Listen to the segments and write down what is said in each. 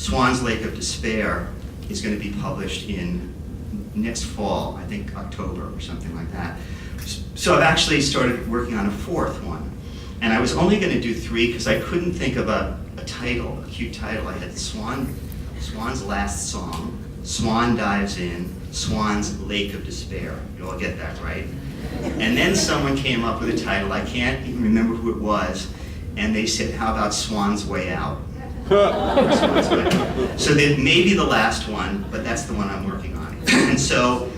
Swann's Lake of Despair is going to be published in next fall, I think October or something like that. So I've actually started working on a fourth one. And I was only going to do 3 because I couldn't think of a title, a cute title. I had Swann's Last Song, Swann Dives In, Swann's Lake of Despair. You all get that, right? And then someone came up with a title, I can't even remember who it was, and they said, how about Swann's Way Out? So that may be the last one, but that's the one I'm working on. And so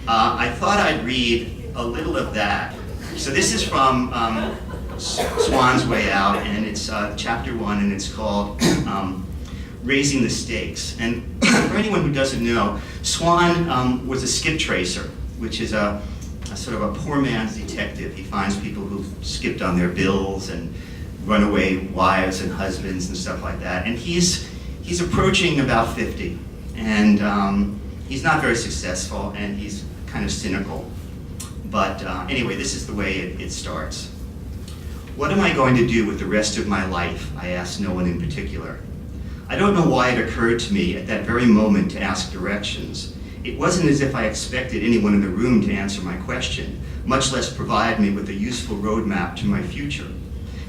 I thought I'd read a little of that. So this is from Swann's Way Out, and it's chapter 1, and it's called Raising the Stakes. And for anyone who doesn't know, Swann was a skip tracer, which is a sort of a poor man's detective. He finds people who've skipped on their bills and runaway wives and husbands and stuff like that. And he's approaching about 50, and he's not very successful, and he's kind of cynical. But anyway, this is the way it starts. What am I going to do with the rest of my life? I asked no one in particular. I don't know why it occurred to me at that very moment to ask directions. It wasn't as if I expected anyone in the room to answer my question, much less provide me with a useful roadmap to my future.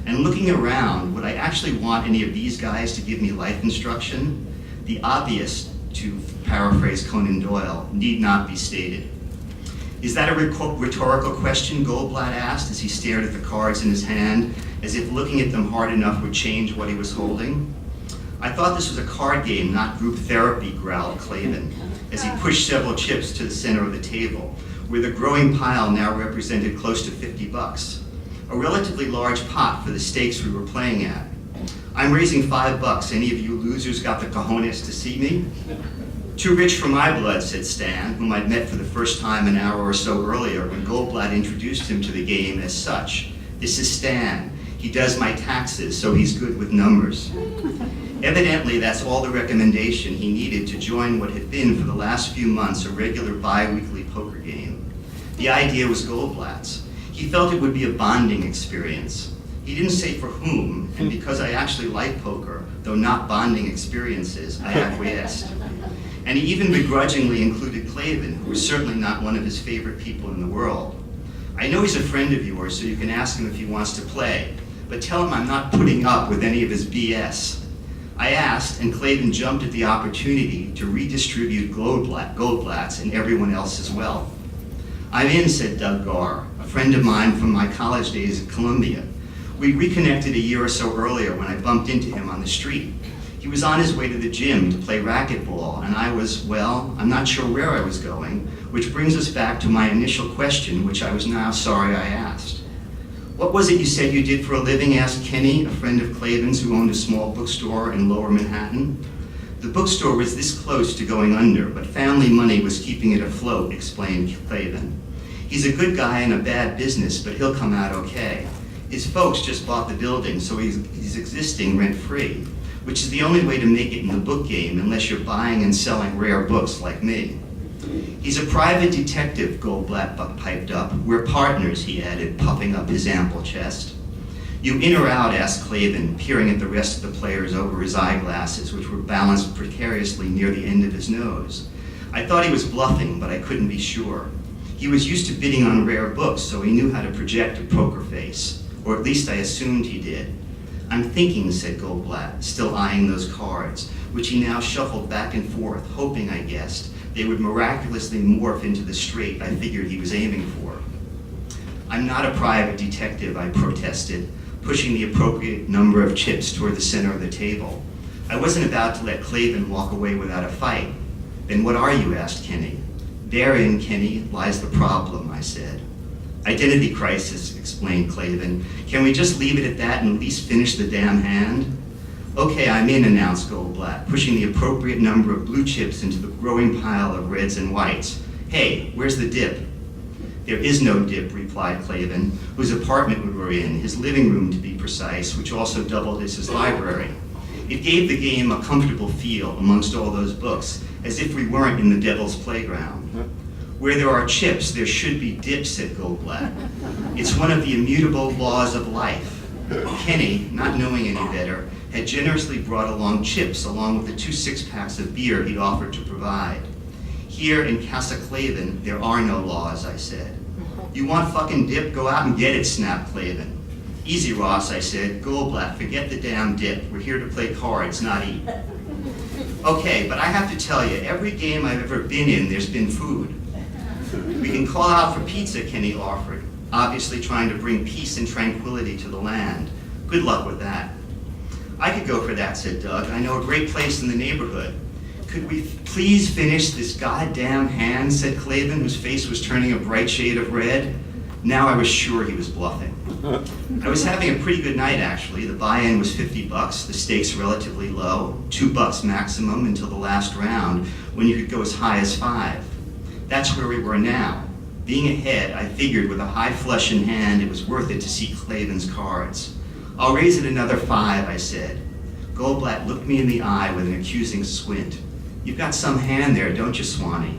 And looking around, would I actually want any of these guys to give me life instruction? The obvious, to paraphrase Conan Doyle, need not be stated. Is that a rhetorical question, Goldblatt asked as he stared at the cards in his hand, as if looking at them hard enough would change what he was holding? I thought this was a card game, not group therapy, growled Clavin, as he pushed several chips to the center of the table, where the growing pile now represented close to $50, a relatively large pot for the stakes we were playing at. I'm raising $5. Any of you losers got the cojones to see me? Too rich for my blood, said Stan, whom I'd met for the first time an hour or so earlier when Goldblatt introduced him to the game as such. This is Stan. He does my taxes, so he's good with numbers. Evidently, that's all the recommendation he needed to join what had been for the last few months a regular bi-weekly poker game. The idea was Goldblatt's. He felt it would be a bonding experience. He didn't say for whom, and because I actually like poker, though not bonding experiences, I acquiesced. And he even begrudgingly included Clavin, who was certainly not one of his favorite people in the world. I know he's a friend of yours, so you can ask him if he wants to play, but tell him I'm not putting up with any of his BS. I asked, and Clavin jumped at the opportunity to redistribute Goldblatt's and everyone else's wealth. I'm in, said Doug Garr, a friend of mine from my college days at Columbia. We reconnected a year or so earlier when I bumped into him on the street. He was on his way to the gym to play racquetball, and I was, well, I'm not sure where I was going, which brings us back to my initial question, which I was now sorry I asked. What was it you said you did for a living, asked Kenny, a friend of Clavin's who owned a small bookstore in Lower Manhattan. The bookstore was this close to going under, but family money was keeping it afloat, explained Clavin. He's a good guy in a bad business, but he'll come out okay. His folks just bought the building, so he's existing rent-free, which is the only way to make it in the book game unless you're buying and selling rare books like me. He's a private detective, Goldblatt piped up. We're partners, he added, puffing up his ample chest. You in or out, asked Clavin, peering at the rest of the players over his eyeglasses, which were balanced precariously near the end of his nose. I thought he was bluffing, but I couldn't be sure. He was used to bidding on rare books, so he knew how to project a poker face, or at least I assumed he did. I'm thinking, said Goldblatt, still eyeing those cards, which he now shuffled back and forth, hoping, I guessed, they would miraculously morph into the straight I figured he was aiming for. I'm not a private detective, I protested, pushing the appropriate number of chips toward the center of the table. I wasn't about to let Clavin walk away without a fight. Then what are you, asked Kenny. Therein, Kenny, lies the problem, I said. Identity crisis, explained Clavin. Can we just leave it at that and at least finish the damn hand? Okay, I'm in, announced Goldblatt, pushing the appropriate number of blue chips into the growing pile of reds and whites. Hey, where's the dip? There is no dip, replied Clavin, whose apartment we were in, his living room to be precise, which also doubled as his library. It gave the game a comfortable feel amongst all those books, as if we weren't in the devil's playground. Where there are chips, there should be dips, said Goldblatt. It's one of the immutable laws of life. Kenny, not knowing any better, had generously brought along chips along with the 2 6-packs of beer he'd offered to provide. Here in Casa Clavin, there are no laws, I said. You want fucking dip? Go out and get it, snapped Clavin. Easy, Ross, I said. Goldblatt, forget the damn dip. We're here to play cards, not eat. Okay, but I have to tell you, every game I've ever been in, there's been food. We can call out for pizza, Kenny offered, obviously trying to bring peace and tranquility to the land. Good luck with that. I could go for that, said Doug. I know a great place in the neighborhood. Could we please finish this goddamn hand, said Clavin, whose face was turning a bright shade of red. Now I was sure he was bluffing. I was having a pretty good night, actually. The buy-in was $50, the stakes relatively low, $2 maximum until the last round, when you could go as high as $5. That's where we were now. Being ahead, I figured with a high flush in hand, it was worth it to see Clavin's cards. I'll raise it another $5, I said. Goldblatt looked me in the eye with an accusing squint. You've got some hand there, don't you, Swanee?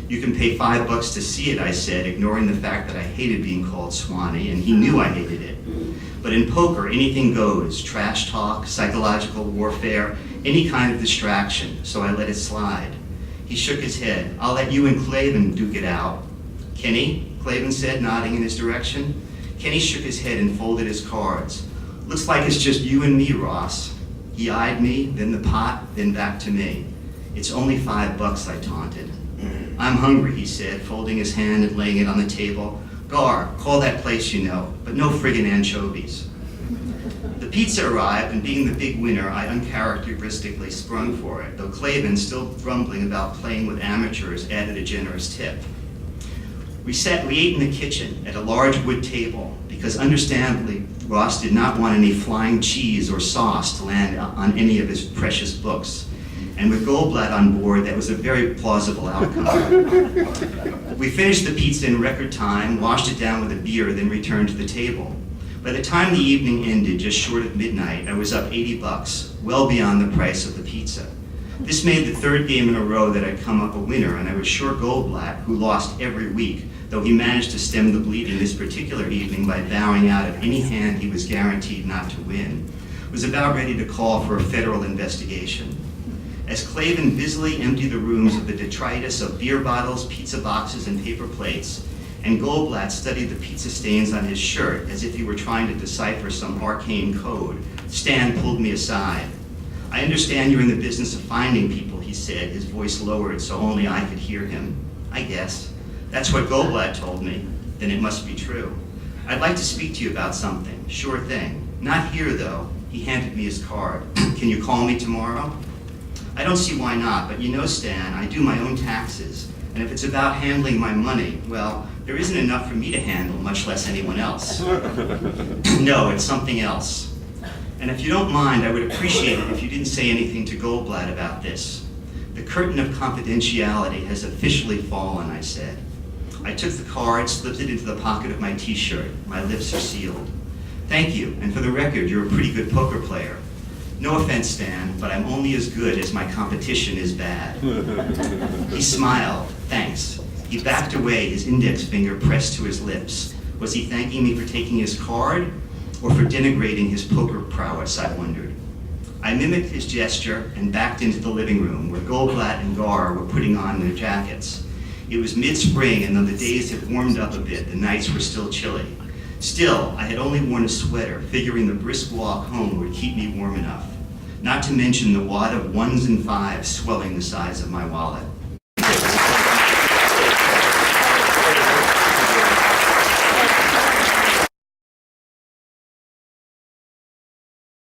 You can pay $5 to see it, I said, ignoring the fact that I hated being called Swanee, and he knew I hated it. But in poker, anything goes, trash talk, psychological warfare, any kind of distraction, so I let it slide. He shook his head. I'll let you and Clavin duke it out. Kenny, Clavin said, nodding in his direction. Kenny shook his head and folded his cards. Looks like it's just you and me, Ross. He eyed me, then the pot, then back to me. It's only $5, I taunted. I'm hungry, he said, folding his hand and laying it on the table. Gar, call that place you know, but no friggin' anchovies. The pizza arrived, and being the big winner, I uncharacteristically sprung for it, though Clavin, still grumbling about playing with amateurs, added a generous tip. We ate in the kitchen at a large wood table, because understandably, Ross did not want any flying cheese or sauce to land on any of his precious books. And with Goldblatt on board, that was a very plausible outcome. We finished the pizza in record time, washed it down with a beer, then returned to the table. By the time the evening ended, just short of midnight, I was up $80, well beyond the price of the pizza. This made the 3rd game in a row that I'd come up a winner, and I was sure Goldblatt, who lost every week, though he managed to stem the bleeding this particular evening by bowing out of any hand he was guaranteed not to win, was about ready to call for a federal investigation. As Clavin busily emptied the rooms of the detritus of beer bottles, pizza boxes, and paper plates, and Goldblatt studied the pizza stains on his shirt as if he were trying to decipher some arcane code, Stan pulled me aside. I understand you're in the business of finding people, he said, his voice lowered so only I could hear him. I guess. That's what Goldblatt told me. Then it must be true. I'd like to speak to you about something. Sure thing. Not here, though. He handed me his card. Can you call me tomorrow? I don't see why not, but you know, Stan, I do my own taxes, and if it's about handling my money, well, there isn't enough for me to handle, much less anyone else. No, it's something else. And if you don't mind, I would appreciate it if you didn't say anything to Goldblatt about this. The curtain of confidentiality has officially fallen, I said. I took the card, slipped it into the pocket of my t-shirt. My lips are sealed. Thank you, and for the record, you're a pretty good poker player. No offense, Stan, but I'm only as good as my competition is bad. He smiled. Thanks. He backed away, his index finger pressed to his lips. Was he thanking me for taking his card, or for denigrating his poker prowess, I wondered. I mimicked his gesture and backed into the living room, where Goldblatt and Gar were putting on their jackets. It was mid-spring, and though the days had warmed up a bit, the nights were still chilly. Still, I had only worn a sweater, figuring the brisk walk home would keep me warm enough. Not to mention the wad of 1s and 5s swelling the size of my wallet.